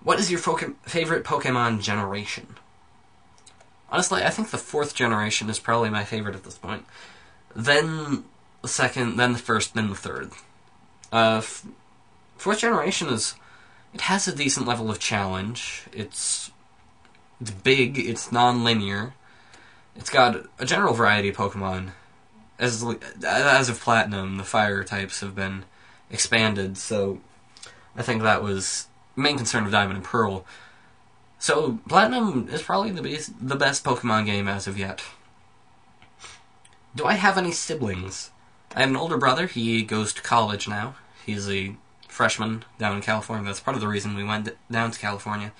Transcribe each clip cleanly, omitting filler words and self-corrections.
What is your favorite Pokemon generation? Honestly, I think the 4th generation is probably my favorite at this point. Then the 2nd, then the 1st, then the 3rd. 4th generation it has a decent level of challenge. It's big, it's non-linear. It's got a general variety of Pokemon. As of Platinum, the fire types have been expanded, so I think that was the main concern of Diamond and Pearl. So Platinum is probably the best Pokemon game as of yet. Do I have any siblings? I have an older brother. He goes to college now. He's a freshman down in California. That's part of the reason we went down to California.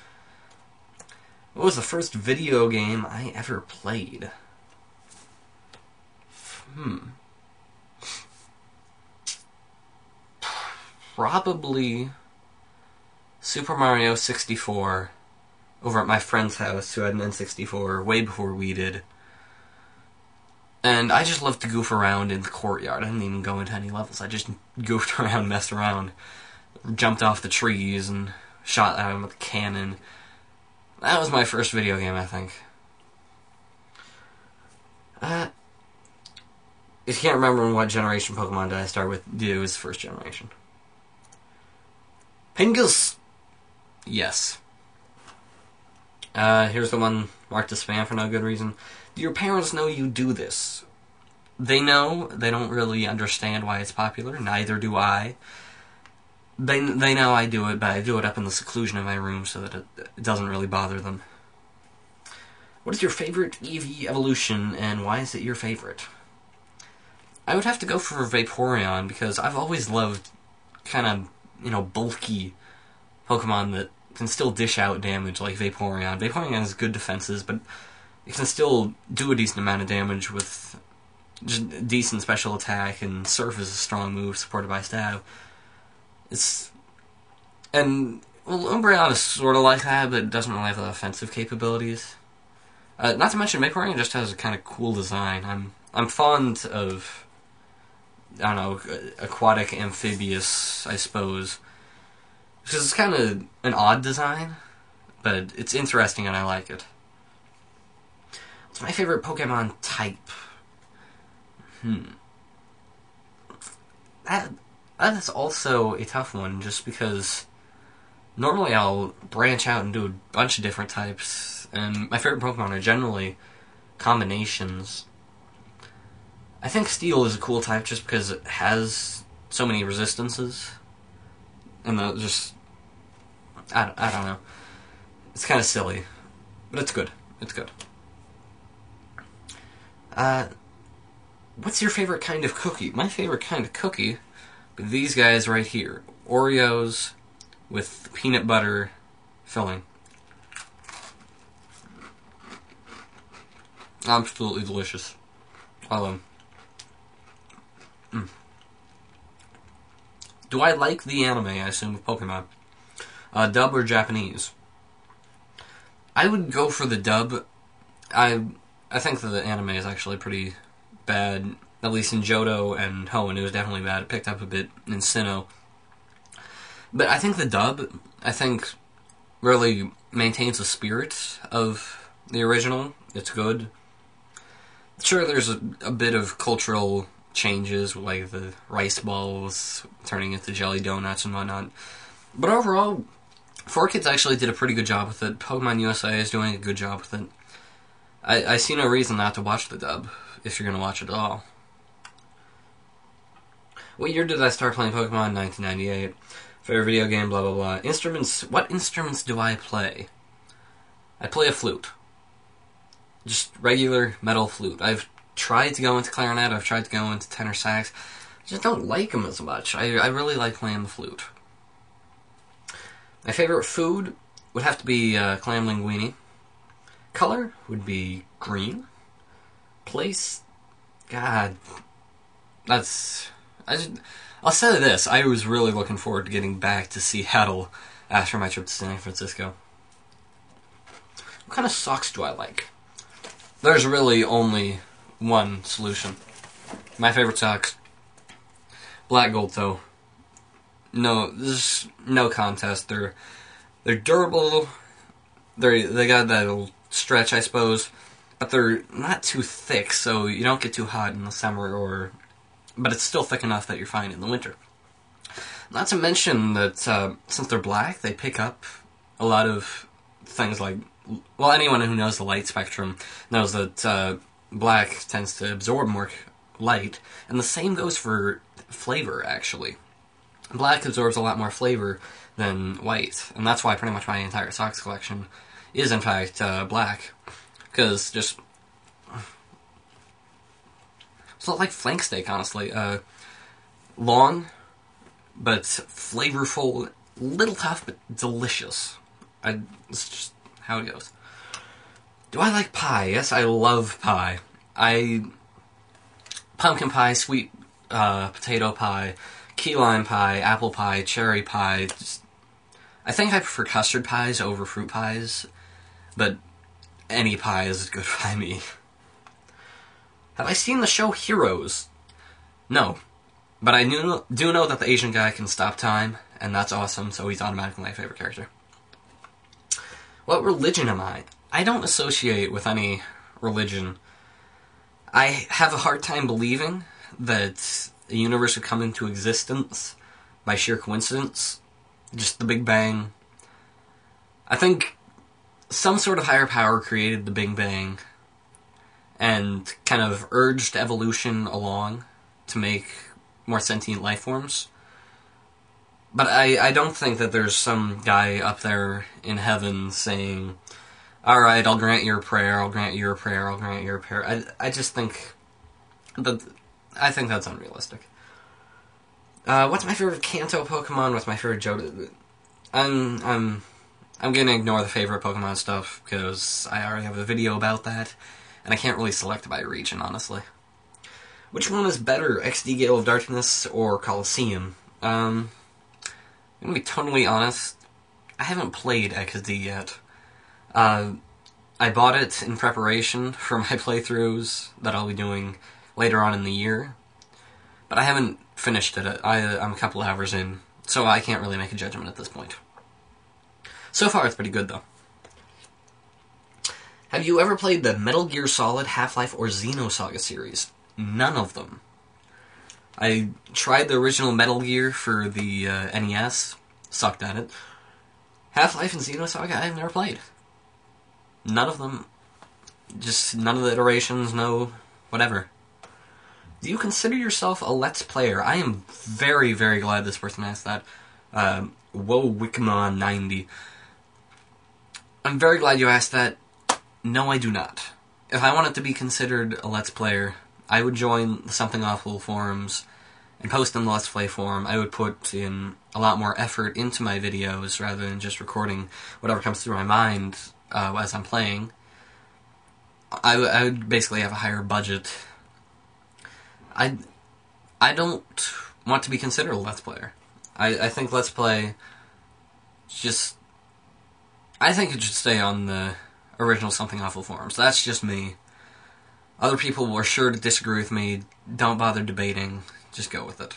What was the first video game I ever played? Probably Super Mario 64 over at my friend's house, who had an N64 way before we did. And I just loved to goof around in the courtyard. I didn't even go into any levels. I just goofed around, messed around, jumped off the trees, and shot at him with a cannon. That was my first video game, I think. If you can't remember what generation Pokemon did I start with, it was first generation. Pingus! Yes. Here's the one marked as spam for no good reason. Do your parents know you do this? They know. They don't really understand why it's popular. Neither do I. They know I do it, but I do it up in the seclusion of my room so that it doesn't really bother them. What is your favorite Eevee evolution, and why is it your favorite? I would have to go for Vaporeon, because I've always loved kind of, bulky Pokemon that can still dish out damage like Vaporeon. Vaporeon has good defenses, but it can still do a decent amount of damage with just decent special attack, and Surf is a strong move supported by Stab. Umbreon is sort of like that, but it doesn't really have the offensive capabilities. Not to mention, Vaporeon just has a kind of cool design. I'm fond of, I don't know, aquatic amphibious, I suppose. Because it's kind of an odd design, but it's interesting and I like it. What's my favorite Pokemon type? That's also a tough one, just because normally I'll branch out and do a bunch of different types, and my favorite Pokemon are generally combinations. I think Steel is a cool type just because it has so many resistances, and I don't know. It's kind of silly, but it's good. It's good. What's your favorite kind of cookie? My favorite kind of cookie are these guys right here. Oreos with peanut butter filling. Absolutely delicious. I love them. Do I like the anime, I assume, of Pokemon? Dub or Japanese? I would go for the dub. I think that the anime is actually pretty bad, at least in Johto and Hoenn. It was definitely bad. It picked up a bit in Sinnoh. But I think the dub, really maintains the spirit of the original. It's good. Sure, there's a bit of cultural changes, like the rice balls turning into jelly donuts and whatnot. But overall, 4Kids actually did a pretty good job with it. Pokemon USA is doing a good job with it. I see no reason not to watch the dub, if you're going to watch it at all. What year did I start playing Pokemon? 1998. Favorite video game, blah blah blah. Instruments, what instruments do I play? I play a flute. Just regular metal flute. I've tried to go into clarinet, I've tried to go into tenor sax. I just don't like them as much. I really like playing the flute. My favorite food would have to be clam linguine. Color would be green. Place, God, I'll say this, I was really looking forward to getting back to Seattle after my trip to San Francisco. What kind of socks do I like? There's really only one solution. My favorite socks, black gold toe. No, there's no contest. They're They're durable. They got that little stretch, I suppose, but they're not too thick, so you don't get too hot in the summer, but it's still thick enough that you're fine in the winter. Not to mention that since they're black, they pick up a lot of things like, well, anyone who knows the light spectrum knows that black tends to absorb more light, and the same goes for flavor, actually. Black absorbs a lot more flavor than white, and that's why pretty much my entire socks collection is, in fact, black. Because just... it's not like flank steak, honestly. Long, but flavorful, little tough, but delicious. It's just how it goes. Do I like pie? Yes, I love pie. Pumpkin pie, sweet potato pie, key lime pie, apple pie, cherry pie. I think I prefer custard pies over fruit pies, but any pie is good by me. Have I seen the show Heroes? No. But I do know that the Asian guy can stop time, and that's awesome, so he's automatically my favorite character. What religion am I? I don't associate with any religion. I have a hard time believing that the universe would come into existence by sheer coincidence. Just the Big Bang. I think some sort of higher power created the Big Bang and kind of urged evolution along to make more sentient life forms. But I don't think that there's some guy up there in heaven saying, alright, I'll grant your prayer, I'll grant your prayer, I'll grant your prayer. I just think I think that's unrealistic. What's my favorite Kanto Pokemon? What's my favorite Johto? I'm gonna ignore the favorite Pokemon stuff, because I already have a video about that, and I can't really select by region, honestly. Which one is better, XD Gale of Darkness or Colosseum? I'm gonna be totally honest, I haven't played XD yet. I bought it in preparation for my playthroughs that I'll be doing later on in the year, but I haven't finished it. I'm a couple hours in, so I can't really make a judgment at this point. So far, it's pretty good, though. Have you ever played the Metal Gear Solid, Half-Life, or Xenosaga series? None of them. I tried the original Metal Gear for the NES, sucked at it. Half-Life and Xenosaga, I've never played. None of them. Just none of the iterations, no whatever. Do you consider yourself a Let's Player? I am very, very glad this person asked that. Whoa, Wikimon90. I'm very glad you asked that. No, I do not. If I wanted to be considered a Let's Player, I would join the Something Awful forums and post in the Let's Play forum. I would put in a lot more effort into my videos rather than just recording whatever comes through my mind as I'm playing. I would basically have a higher budget. I don't want to be considered a Let's Player. I think Let's Play just... I think it should stay on the original Something Awful forums. That's just me. Other people are sure to disagree with me. Don't bother debating. Just go with it.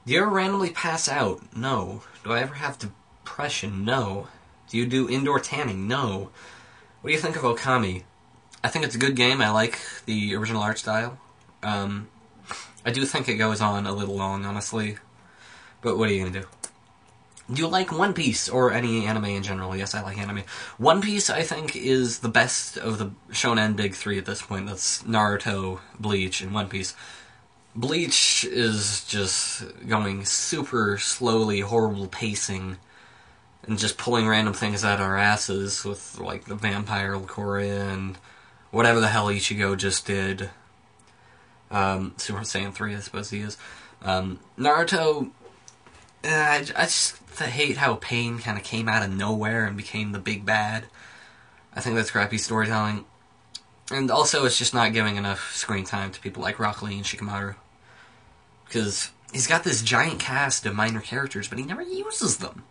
Do you ever randomly pass out? No. Do I ever have depression? No. Do you do indoor tanning? No. What do you think of Okami? I think it's a good game. I like the original art style. I do think it goes on a little long, honestly. But what are you gonna do? Do you like One Piece, or any anime in general? Yes, I like anime. One Piece, I think, is the best of the shonen big three at this point. That's Naruto, Bleach, and One Piece. Bleach is just going super slowly, horrible pacing, and just pulling random things out of our asses with, like, the Vampire Lucoria and whatever the hell Ichigo just did. Super Saiyan 3, I suppose he is. Naruto, I just hate how Pain kind of came out of nowhere and became the big bad. I think that's crappy storytelling. And also, it's just not giving enough screen time to people like Rock Lee and Shikamaru. Because he's got this giant cast of minor characters, but he never uses them.